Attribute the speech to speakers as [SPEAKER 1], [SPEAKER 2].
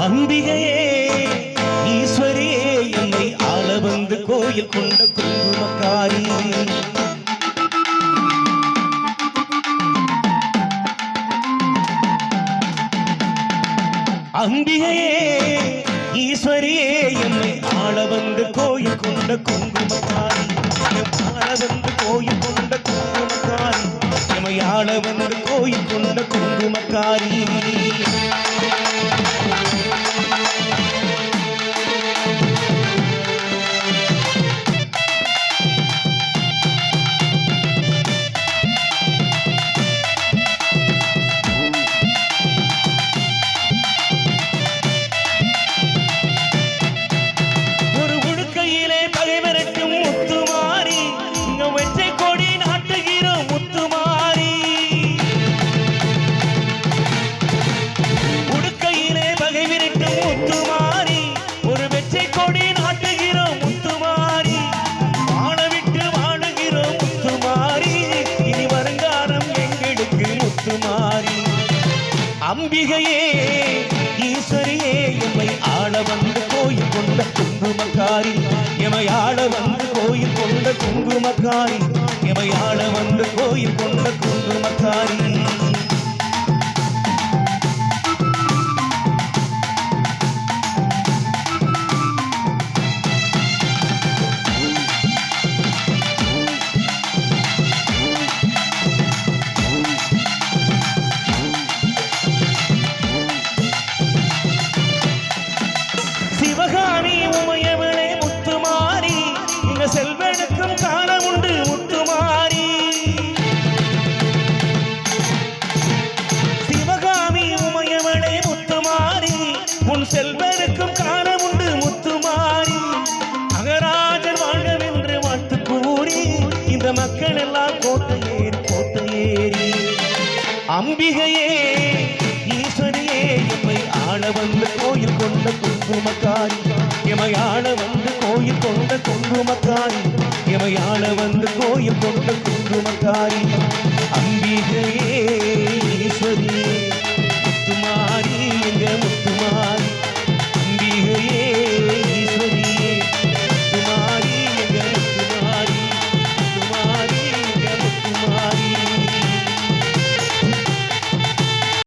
[SPEAKER 1] அம்பிகையே ஈஸ்வரியே என்னை ஆள வந்து கோயில் கொண்ட குங்குமக்காரி அம்பிகையே ஈஸ்வரியே என்னை ஆள வந்து கோயில் கொண்ட குங்குமக்காரி ஆள வந்து கோயில் கொண்ட குங்குமக்காரி எமை ஆள வந்து கோயில் கொண்ட குங்குமக்காரி அம்பிகையே ஈஸ்வரியே எம்மை ஆள வந்து கோயில் கொண்ட குங்குமக்காரி எமை ஆள வந்து கோயில் கொண்ட குங்குமக்காரி எமை ஆள வந்து கோயில் கொண்ட குங்குமக்காரி செல்வனுக்கும் காலம் உண்டு முத்துமாரி சிவகாமி உமையவளே முத்துமாரி உன் செல்வனுக்கும் காலம் உண்டு முத்துமாரி மகராஜன் வாழவென்று வாழ்த்து கூறி இந்த மக்கள் எல்லாம் கோட்டை ஏறி அம்பிகையே ஈஸ்வரியே எம்மை ஆள வந்து கோயில் கொண்ட குங்குமக்காரி எமை ஆள வந்து கோயில் கொண்ட குங்குமக்காரி எமை ஆள வந்து கோயில் கொண்ட குங்குமக்காரி